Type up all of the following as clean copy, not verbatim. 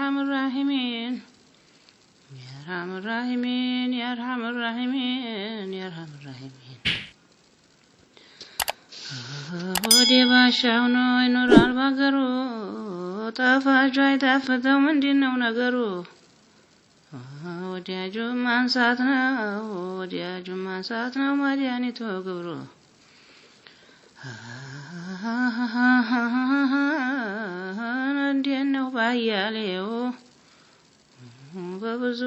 أرحم الراحمين يا أرحم الراحمين يا أرحم الراحمين يا أرحم الراحمين ودي باشاو ነው ይኖራል ባገሩ ጣፋጭ አይጣፍጠው ምንድነው ነገሩ ወዲያጁ ማንሳት ነው መድኃኒቱ ግብሩ እንዴነው ባያሌው በብዙ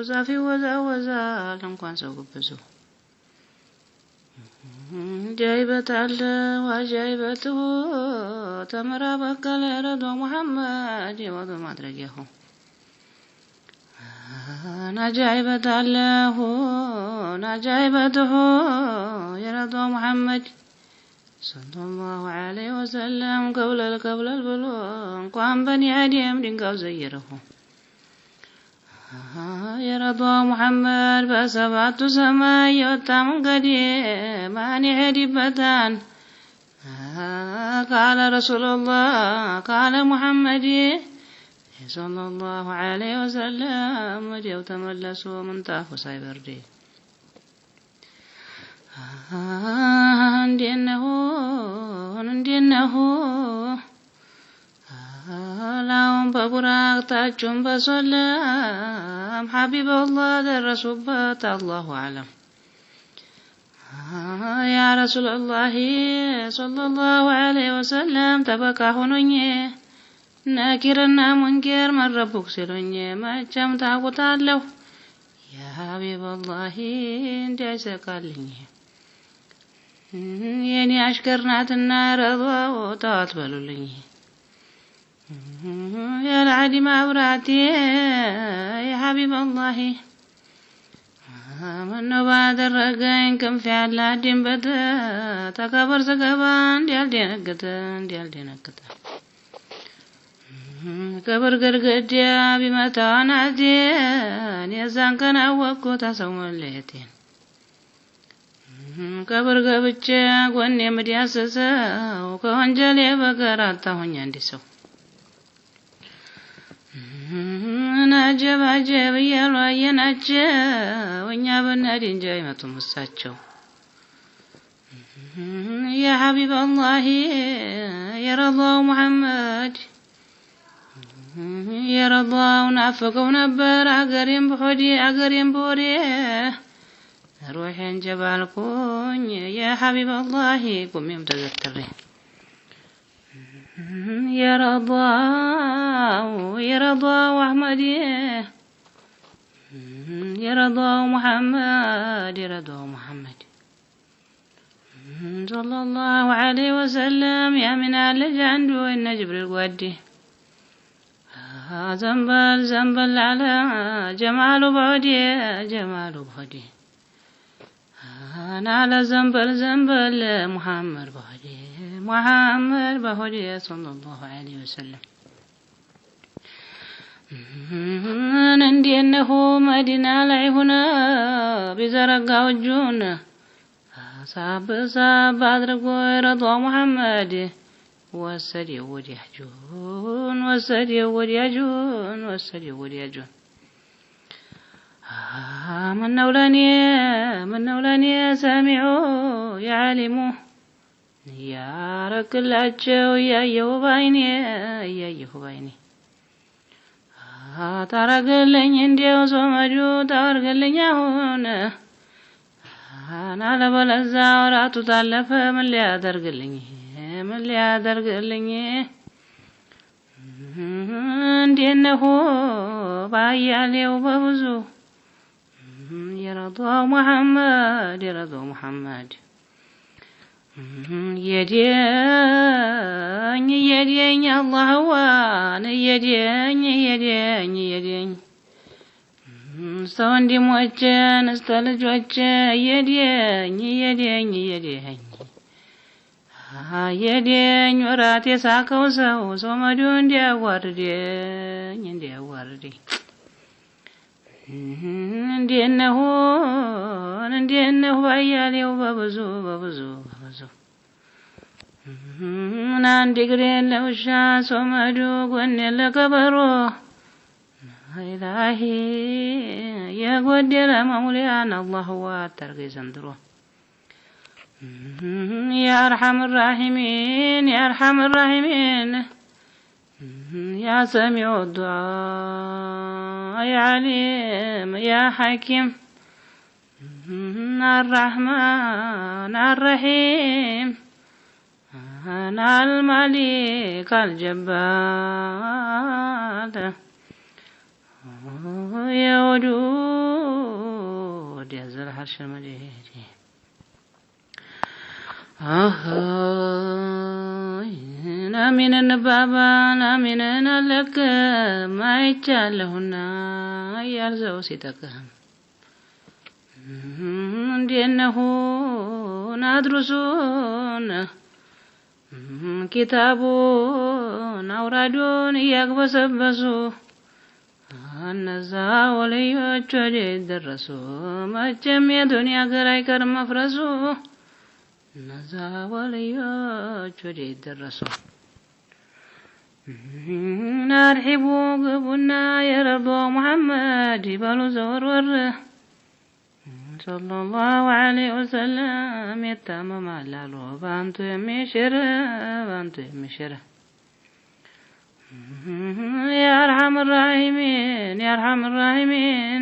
ዛፍ ይወዛወዛል እንኳን ሰው ብዙ ጃይበታል ዋጃይበቱ ተመራ በቀለ ረዶ መሐመድ የወዱ ማድረጊያሁ ናጃይበቱ የረዶ መሐመድ صلى الله عليه وسلم قبل البلو እንኳን በኒ አደም ድንጋው ዘይረሁ يرضى محمد بسبعة سماء يوتا منقدي ماني هدبتان قال رسول الله قال محمد صلى الله عليه وسلم وديو تملسوا من طافو سايبردي እንዴነሁ ላውን በቡራቅ ታቹን በሶለም ሐቢበላህ ደረሱበት አላሁ አለም ያ ረሱላህ ሰለላሁ ዐለይሂ ወሰለም ተበቃ ሆኖኝ ነኪርና ሙንከር መረቡክ ሲሉኝ መቼም ታውቁታለሁ ያ ሐቢበላህ እንዲያሰቃልኝ የኔ አሽከርናትና ረضዋው ተዋት በሉልኝ يا العدي مبراتي يا حبيب الله من بعد الرجين كم في علادين بدا تكبر سكبان ديال دينكتا كبر قرقديا بمتاناتين يزان كان أوكو تسوم الليتين كبر قبتشا قواني مدياسسا وكهنجلي بقرات هون يندسو ናጀብ እያሉ አየናቸው እኛ በናዲ እንጂ አይመጡም እሳቸው ያ ሐቢብ አላህ የረضው መሐመድ የረضው ናፈቀው ነበር አገሬን በሆዴ ሩሄን ጀባልኩኝ ያ ሐቢብ አላህ ቆሜም ተዘክሬ يرضى أحمد يرضى محمد صلى الله عليه وسلم يا من عنده إن جبريل ودي زنبل على جمال بعدي أنا على زنبل محمد بهدي صلى الله عليه وسلم እንዴነሁ መዲና ላይ ሆነ ቢዘረጋው እጁን ሳብ አድርጎ ረض መሐመድ ወሰደው ወዲያጁን ምነው ለኔ ሰሚዑ ያሊሙ ያረክላቸው ያየሁ ባይኔ ታረገልኝ እንዲያው ሶመዱ ታርገልኝ አሁን አናለበለዛ ወራቱ ታለፈ ምን ሊያደርግልኝ እንዴነሁ ባያሌው በብዙ የረضው መሐመድ የደኝ አላህዋን የደኝ ሰው እንዲሞችን እስተ ልጆች የደኝ ወራት የሳቀው ሰው ሶመዱ እንዲያዋርደኝ እንዴነሁ ባያሌው በብዙ አንድ እግር ለውሻ ሶመዱ ጎን ለከበሮ ኢላሂ የጎደለ መሙሊያን አላህ አታርገኝ ዘንድሮ ያ አርሐም الراحمين يا أرحم الراحمين يا سميع الدعاء يا عليم يا حكيم الرحمن الرحيم الملك الجبار يا ودود يا ذا العرش المجيد آمين النبابا آمين لك ما يتشالهنا يرزو ستك لأنه ندرسون كتابون أورادون يقبسبسوا النزا وليوچ درسوا ما جمع دنيا غراي كرم مفرسوا النزا وليوچ درسوا نرحبوا قبنا يا رب محمد يبالو زور ور صلى الله عليه وسلم يتمم على بانتو يمشر يا أرحم الراحمين يا أرحم الراحمين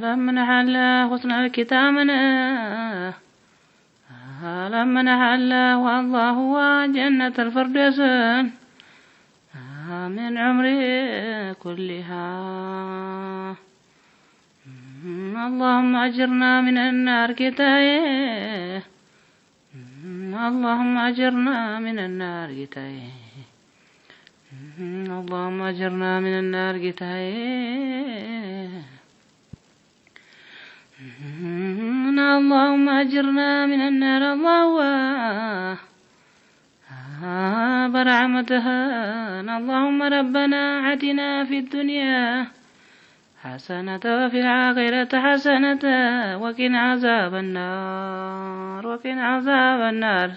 لما نحل حسن الكتامنا لما نحل والله هو جنة الفردوس من عمري كلها اللهم أجرنا من النار كتايه اللهم أجرنا من النار كتايه اللهم أجرنا من النار كتايه اللهم أجرنا من النار الله برحمتها اللهم ربنا آتنا في الدنيا حسنة وفي الآخرة حسنة وقنا عذاب النار وقنا عذاب النار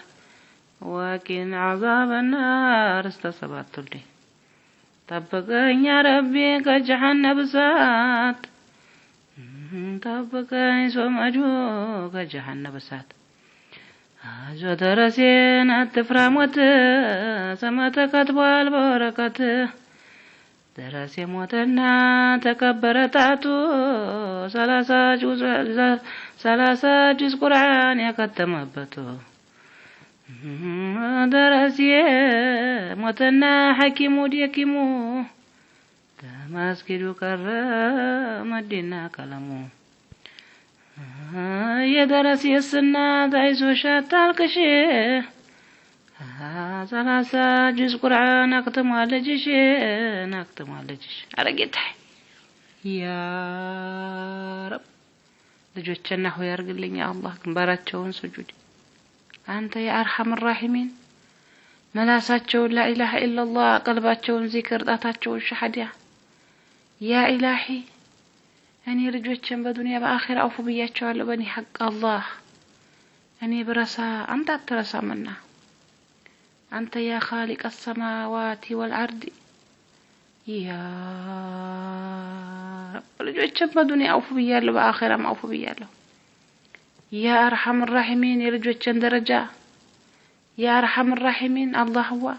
وقنا عذاب النار استصبت لي طبقني يا ربي كجحنم بسات طبقني سمجو كجحنم بسات أجو درسين التفرامت سمت كتبال بركت درس موتنا تكبر تاتو ثلاثة جزء قرآن يكتمبتو درس موتنا حكيمو ديكيمو تماسكدو كرم الدين كلامو يا درس يسنا دايزو شاتالكشي ثلاثة جزء قرآن أكتم على جيش أرجعتها يا رب لجوتشنا هو يرجع لي يا الله كبرتشون سجود أنت يا أرحم الراحمين ملاساتشون لا إله إلا الله قلباتشون ذكر ذاتاتشون شهادة يا إلهي أني رجوتشن بدنيا بآخر أوفو بياتشون لبني حق الله أني برسا أنت ترسا منا أنت يا خالق السماوات والأرض يا رب رجوتشن بدنيا أوفو بيالو بآخرة ما أوفو بيالو يا أرحم الراحمين يرجوتشن درجة يا أرحم الراحمين الله هو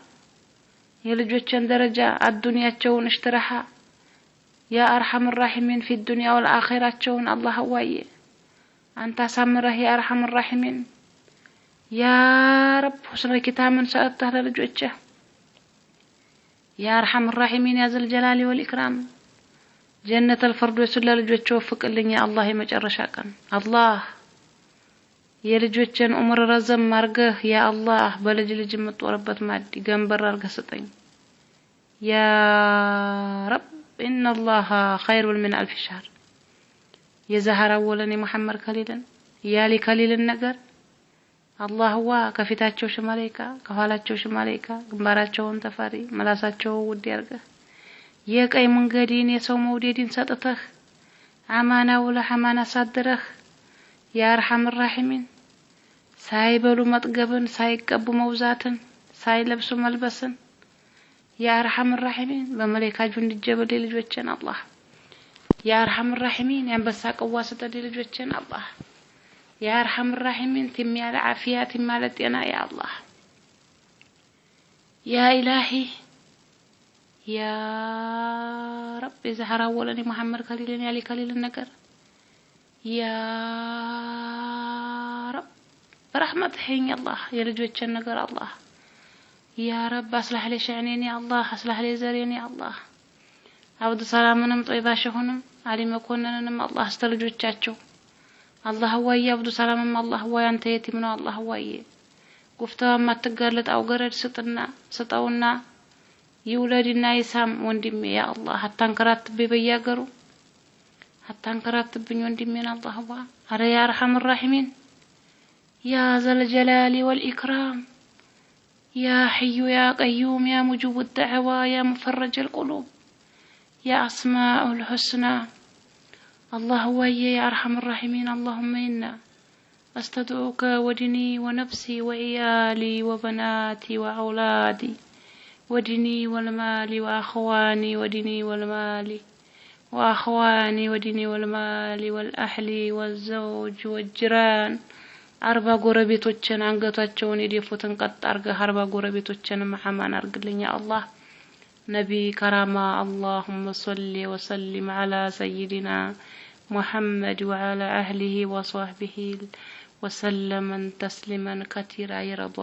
يرجوتشن درجة الدنيا تشون اشترها يا أرحم الراحمين في الدنيا والآخرة تشون الله هو أنت سمره يا أرحم الراحمين يا رب حسن الكتاب من سألته لرجوتشه يا أرحم الراحمين يا ذا الجلال والإكرام جنة الفردوس لرجوتشه وفق لي يا الله مجرشاكا الله يرجوتشن عمر رزم مرقه يا الله بلج لجمت وربت مادي جنبر رقصتين يا رب إن الله خير من 1000 شهر يا زهر أولني محمد خليلا يا لي خليل النجر الله هو كفتاتشو شماليكا كفالاتشو شماليكا جنباراتشو انتفاري ملاساتشو ودي أرقه يا كأي منقدين يا سو موديدين ساتتخ عمانا ولا حمانا صدرخ يا أرحم الراحمين ሳይበሉ መጥገብን ሳይቀቡ መውዛትን ሳይለብሱ መልበስን ያ አርሐም الراحمين በመለካጁ እንዲጀበል ልጆችን አላህ ያ አርሐም الراحمين ያንበሳ ቀዋሰተ ልጆችን አላህ ያ አርሐም الراحمين ትሚያለ ዓፊያት ማለት ጤና ያ አላህ ያ ኢላሂ ያ ረብ ዘህራ ወለኒ መሐመድ ከሊልን ያሊ ከሊልን ነገር ያ ረብ برحمتك يا الله يا لجوج النجار الله يا رب أصلح لي شعنين يا الله أصلح لي زرين يا الله عبد سلامنا طيبة شهنم علي ما كنا نم الله استلجوج تشو الله هو يا عبد سلام الله هو أنت يتمنى الله هو قفتها ما تقالت أو قرر ستونا يولدنا يسام وندم يا الله حتى انكرت ببياقرو حتى انكرت بنيوندم من الله هو أرى يا أرحم الراحمين يا ذا الجلال والإكرام يا حي يا قيوم يا مجيب الدعوى يا مفرج القلوب يا أسماء الحسنى الله هو يا أرحم الراحمين اللهم إنا أستدعوك ودني ونفسي وعيالي وبناتي وأولادي ودني والمال وأخواني ودني والمال وأخواني ودني والمال والأهل والزوج والجيران አርባ ጎረቤቶችን አንገታቸውን የደፉትን ቀጥ አርገህ አርባ ጎረቤቶችን መሐማን አርግልኝ ያ አላህ ነቢ ከራማ اللهم صل وسلم على سيدنا محمد وعلى اهله وصحبه وسلم تسليما كثيرا يا رب